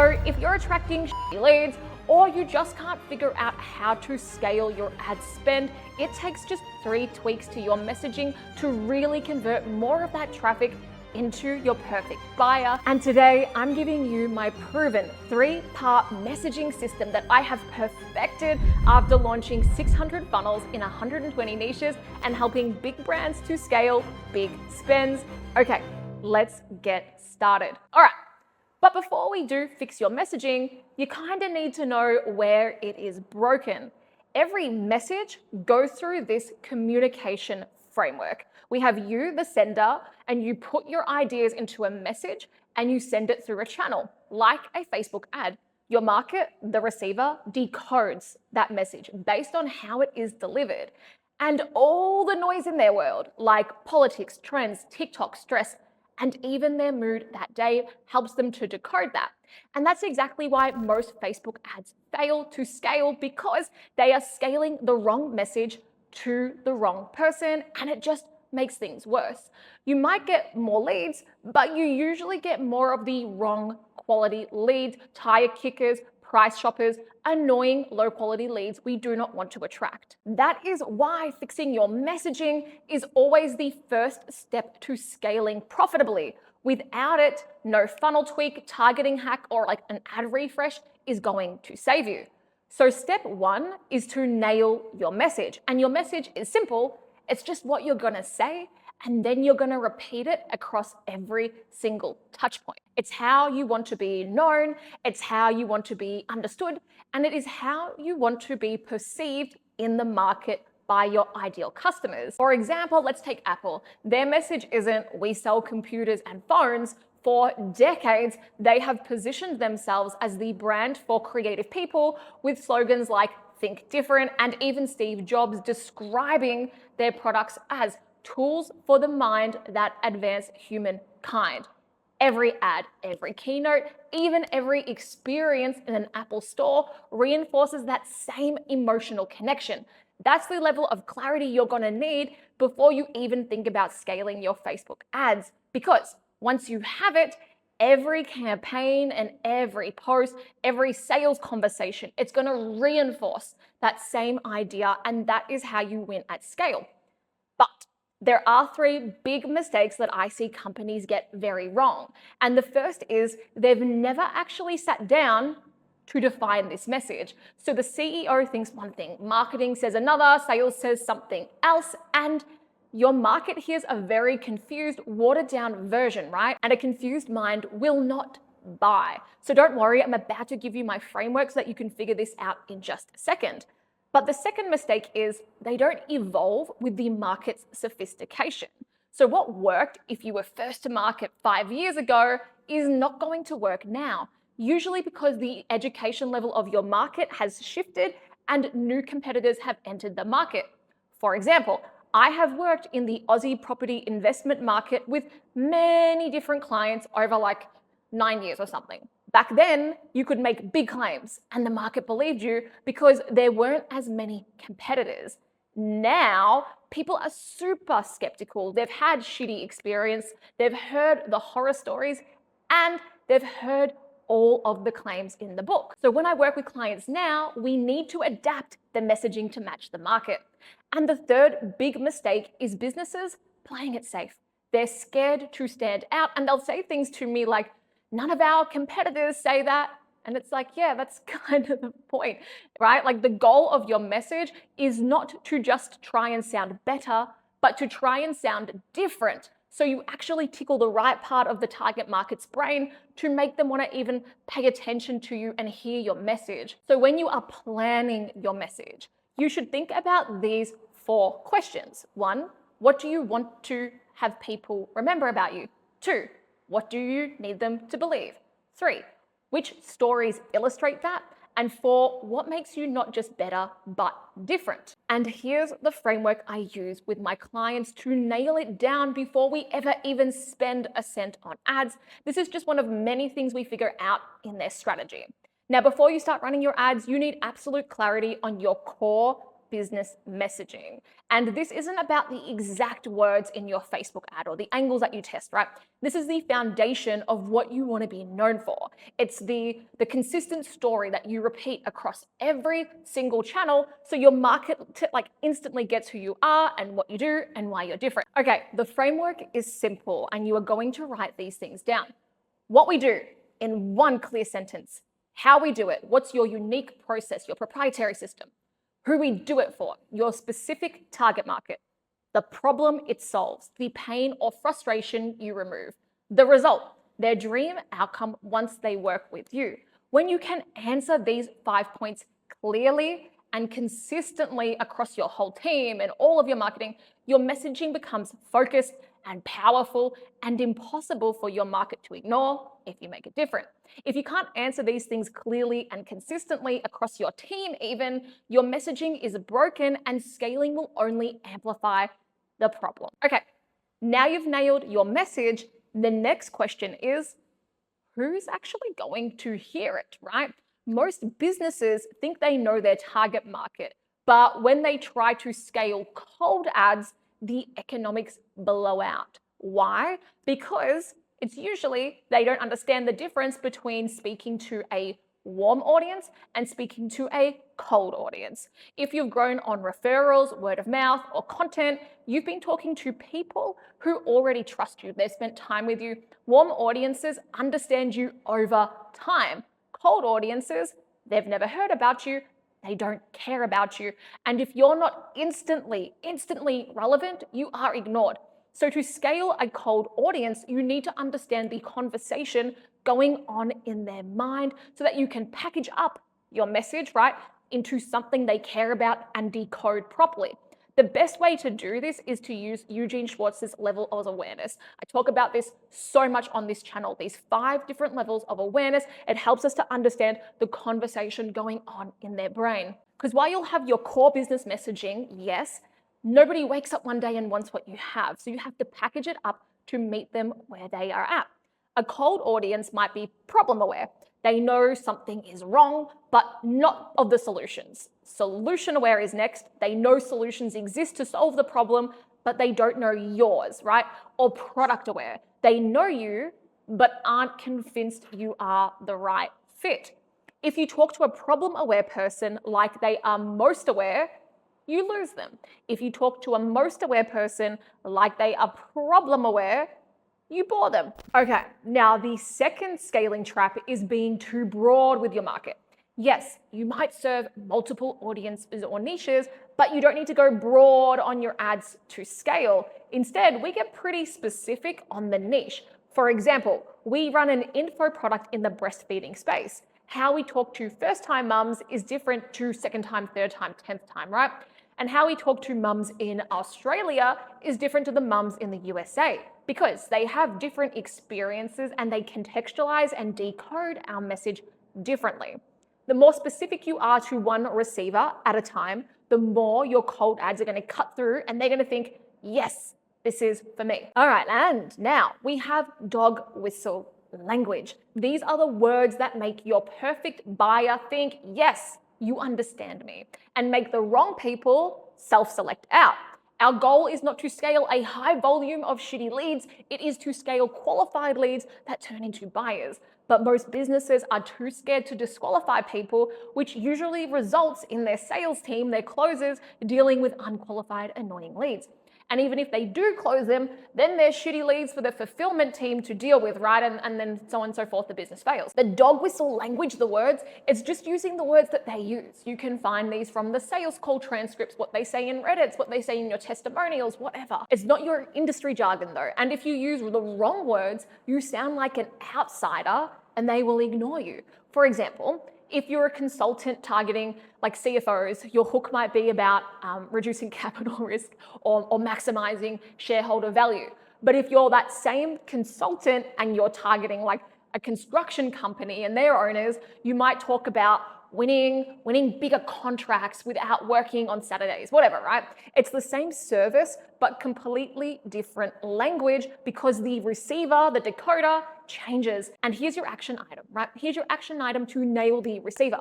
So if you're attracting shitty leads, or you just can't figure out how to scale your ad spend, it takes just 3 tweaks to your messaging to really convert more of that traffic into your perfect buyer. And today I'm giving you my proven 3-part messaging system that I have perfected after launching 600 funnels in 120 niches and helping big brands to scale big spends. Okay, let's get started. All right. But before we do fix your messaging, you kind of need to know where it is broken. Every message goes through this communication framework. We have you, the sender, and you put your ideas into a message and you send it through a channel, like a Facebook ad. Your market, the receiver, decodes that message based on how it is delivered. And all the noise in their world, like politics, trends, TikTok, stress, and even their mood that day helps them to decode that. And that's exactly why most Facebook ads fail to scale, because they are scaling the wrong message to the wrong person, and it just makes things worse. You might get more leads, but you usually get more of the wrong quality leads, tire kickers, price shoppers, annoying low quality leads we do not want to attract. That is why fixing your messaging is always the first step to scaling profitably. Without it, no funnel tweak, targeting hack, or like an ad refresh is going to save you. So step 1 is to nail your message. And your message is simple. It's just what you're gonna say, and then you're gonna repeat it across every single touch point. It's how you want to be known, it's how you want to be understood, and it is how you want to be perceived in the market by your ideal customers. For example, let's take Apple. Their message isn't "we sell computers and phones." For decades, they have positioned themselves as the brand for creative people with slogans like "think different," and even Steve Jobs describing their products as tools for the mind that advance humankind. Every ad, every keynote, even every experience in an Apple store reinforces that same emotional connection. That's the level of clarity you're gonna need before you even think about scaling your Facebook ads. Because once you have it, every campaign and every post, every sales conversation, it's gonna reinforce that same idea, and that is how you win at scale. But there are 3 big mistakes that I see companies get very wrong. And the first is they've never actually sat down to define this message. So the CEO thinks one thing, marketing says another, sales says something else, and your market hears a very confused, watered down version, right? And a confused mind will not buy. So don't worry, I'm about to give you my framework so that you can figure this out in just a second. But the second mistake is they don't evolve with the market's sophistication. So what worked if you were first to market 5 years ago is not going to work now, usually because the education level of your market has shifted and new competitors have entered the market. For example, I have worked in the Aussie property investment market with many different clients over like 9 years or something. Back then, you could make big claims and the market believed you because there weren't as many competitors. Now, people are super skeptical. They've had shitty experience, they've heard the horror stories, and they've heard all of the claims in the book. So when I work with clients now, we need to adapt the messaging to match the market. And the third big mistake is businesses playing it safe. They're scared to stand out, and they'll say things to me like, "None of our competitors say that." And it's like, yeah, that's kind of the point, right? Like the goal of your message is not to just try and sound better, but to try and sound different. So you actually tickle the right part of the target market's brain to make them want to even pay attention to you and hear your message. So when you are planning your message, you should think about these 4 questions. 1, what do you want to have people remember about you? 2, what do you need them to believe? 3, which stories illustrate that? And 4, what makes you not just better, but different? And here's the framework I use with my clients to nail it down before we ever even spend a cent on ads. This is just one of many things we figure out in their strategy. Now, before you start running your ads, you need absolute clarity on your core business messaging. And this isn't about the exact words in your Facebook ad or the angles that you test, right? This is the foundation of what you want to be known for. It's the consistent story that you repeat across every single channel so your market instantly gets who you are and what you do and why you're different. Okay, the framework is simple and you are going to write these things down. What we do in one clear sentence, how we do it, what's your unique process, your proprietary system, who we do it for, your specific target market, the problem it solves, the pain or frustration you remove, the result, their dream outcome once they work with you. When you can answer these 5 points clearly and consistently across your whole team and all of your marketing, your messaging becomes focused and powerful and impossible for your market to ignore if you make it different. If you can't answer these things clearly and consistently across your team even, your messaging is broken and scaling will only amplify the problem. Okay, now you've nailed your message. The next question is, who's actually going to hear it, right? Most businesses think they know their target market, but when they try to scale cold ads, the economics blow out. Why? Because it's usually they don't understand the difference between speaking to a warm audience and speaking to a cold audience. If you've grown on referrals, word of mouth, or content, you've been talking to people who already trust you. They've spent time with you. Warm audiences understand you over time. Cold audiences, they've never heard about you. They don't care about you. And if you're not instantly relevant, you are ignored. So to scale a cold audience, you need to understand the conversation going on in their mind so that you can package up your message, right, into something they care about and decode properly. The best way to do this is to use Eugene Schwartz's level of awareness. I talk about this so much on this channel, these 5 different levels of awareness. It helps us to understand the conversation going on in their brain. Because while you'll have your core business messaging, yes, nobody wakes up one day and wants what you have. So you have to package it up to meet them where they are at. A cold audience might be problem aware. They know something is wrong, but not of the solutions. Solution aware is next. They know solutions exist to solve the problem, but they don't know yours, right? Or product aware. They know you, but aren't convinced you are the right fit. If you talk to a problem aware person like they are most aware, you lose them. If you talk to a most aware person like they are problem aware, you bore them. Okay, now the second scaling trap is being too broad with your market. Yes, you might serve multiple audiences or niches, but you don't need to go broad on your ads to scale. Instead, we get pretty specific on the niche. For example, we run an info product in the breastfeeding space. How we talk to first-time mums is different to second-time, third-time, 10th time, right? And how we talk to mums in Australia is different to the mums in the USA because they have different experiences and they contextualize and decode our message differently. The more specific you are to one receiver at a time, the more your cold ads are going to cut through and they're going to think, yes, this is for me. All right, and now we have dog whistle language. These are the words that make your perfect buyer think, yes, you understand me, and make the wrong people self-select out. Our goal is not to scale a high volume of shitty leads, it is to scale qualified leads that turn into buyers. But most businesses are too scared to disqualify people, which usually results in their sales team, their closers, dealing with unqualified, annoying leads. And even if they do close them, then there's shitty leads for the fulfillment team to deal with, right? And then so on and so forth, the business fails. The dog whistle language, the words, it's just using the words that they use. You can find these from the sales call transcripts, what they say in Reddits, what they say in your testimonials, whatever. It's not your industry jargon though. And if you use the wrong words, you sound like an outsider and they will ignore you. For example, if you're a consultant targeting like CFOs, your hook might be about reducing capital risk or maximizing shareholder value. But if you're that same consultant and you're targeting like a construction company and their owners, you might talk about winning bigger contracts without working on Saturdays, whatever, right? It's the same service, but completely different language because the receiver, the decoder, changes. And here's your action item, right? Here's your action item to nail the receiver.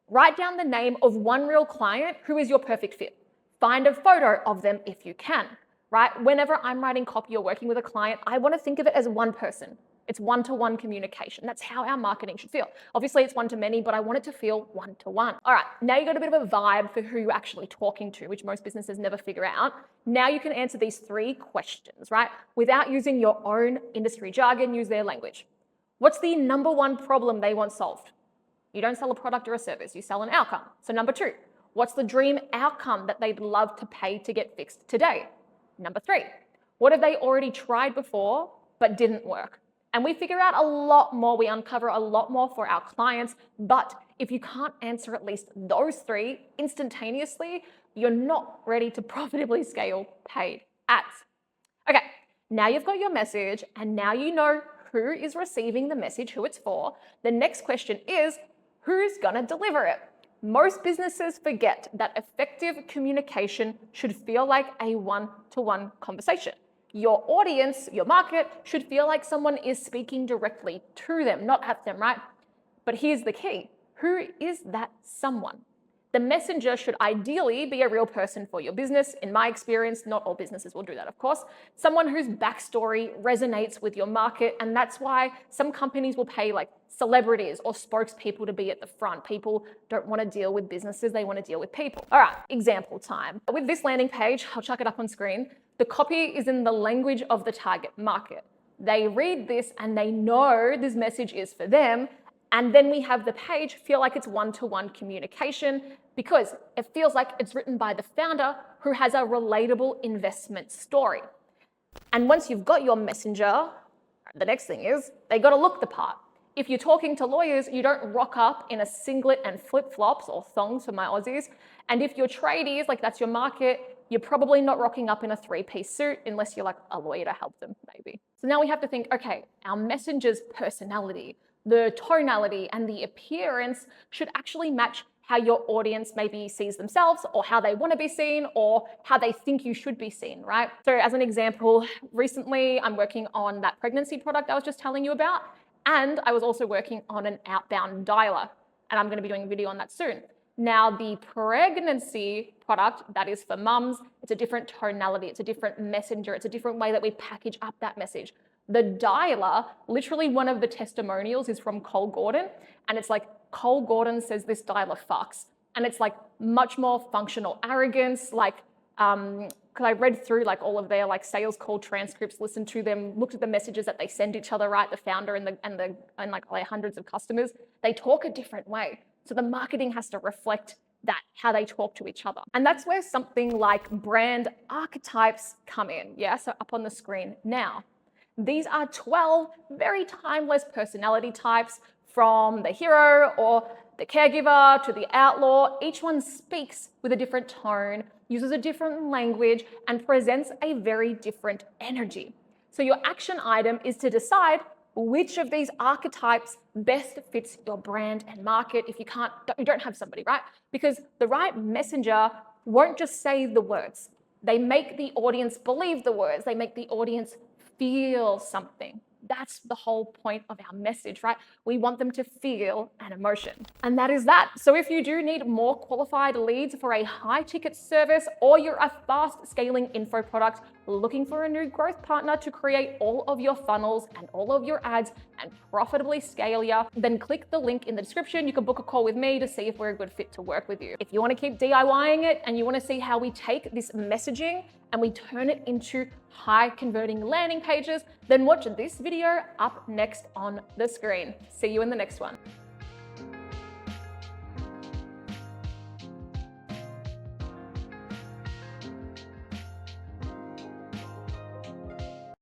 Write down the name of one real client who is your perfect fit. Find a photo of them if you can, right? Whenever I'm writing copy or working with a client, I want to think of it as one person. It's one-to-one communication. That's how our marketing should feel. Obviously, it's one-to-many, but I want it to feel one-to-one. All right, now you got a bit of a vibe for who you're actually talking to, which most businesses never figure out. Now you can answer these 3 questions, right? Without using your own industry jargon, use their language. What's the number 1 problem they want solved? You don't sell a product or a service, you sell an outcome. So number 2, what's the dream outcome that they'd love to pay to get fixed today? Number 3, what have they already tried before but didn't work? And we figure out a lot more, we uncover a lot more for our clients, but if you can't answer at least those 3 instantaneously, you're not ready to profitably scale paid ads. Okay, now you've got your message and now you know who is receiving the message, who it's for. The next question is, who's gonna deliver it? Most businesses forget that effective communication should feel like a one-to-one conversation. Your audience, your market, should feel like someone is speaking directly to them, not at them, right? But here's the key. Who is that someone? The messenger should ideally be a real person for your business. In my experience, not all businesses will do that, of course. Someone whose backstory resonates with your market, and that's why some companies will pay like celebrities or spokespeople to be at the front. People don't want to deal with businesses, they want to deal with people. All right, example time. With this landing page, I'll chuck it up on screen. The copy is in the language of the target market. They read this and they know this message is for them. And then we have the page feel like it's one-to-one communication because it feels like it's written by the founder who has a relatable investment story. And once you've got your messenger, the next thing is they got to look the part. If you're talking to lawyers, you don't rock up in a singlet and flip-flops or thongs for my Aussies. And if you're tradies, like that's your market, you're probably not rocking up in a 3-piece suit unless you're like a lawyer to help them, maybe. So now we have to think, okay, our messenger's personality, the tonality and the appearance should actually match how your audience maybe sees themselves or how they want to be seen or how they think you should be seen, right? So as an example, recently I'm working on that pregnancy product I was just telling you about, and I was also working on an outbound dialer, and I'm going to be doing a video on that soon. Now, the pregnancy product, that is for mums, it's a different tonality, it's a different messenger, it's a different way that we package up that message. The dialer, literally one of the testimonials is from Cole Gordon, and it's like, Cole Gordon says this dialer fucks. And it's like much more functional arrogance, like, because I read through like all of their like sales call transcripts, listened to them, looked at the messages that they send each other, right? The founder and like their hundreds of customers, they talk a different way. So the marketing has to reflect that, how they talk to each other. And that's where something like brand archetypes come in. Yeah, so up on the screen now. These are 12 very timeless personality types, from the hero or the caregiver to the outlaw. Each one speaks with a different tone, uses a different language, and presents a very different energy. So your action item is to decide which of these archetypes best fits your brand and market if you don't have somebody, right? Because the right messenger won't just say the words. They make the audience believe the words. They make the audience feel something. That's the whole point of our message, right? We want them to feel an emotion. And that is that. So if you do need more qualified leads for a high ticket service, or you're a fast scaling info product looking for a new growth partner to create all of your funnels and all of your ads and profitably scale ya, then click the link in the description. You can book a call with me to see if we're a good fit to work with you. If you want to keep DIYing it and you want to see how we take this messaging and we turn it into high converting landing pages, then watch this video up next on the screen. See you in the next one.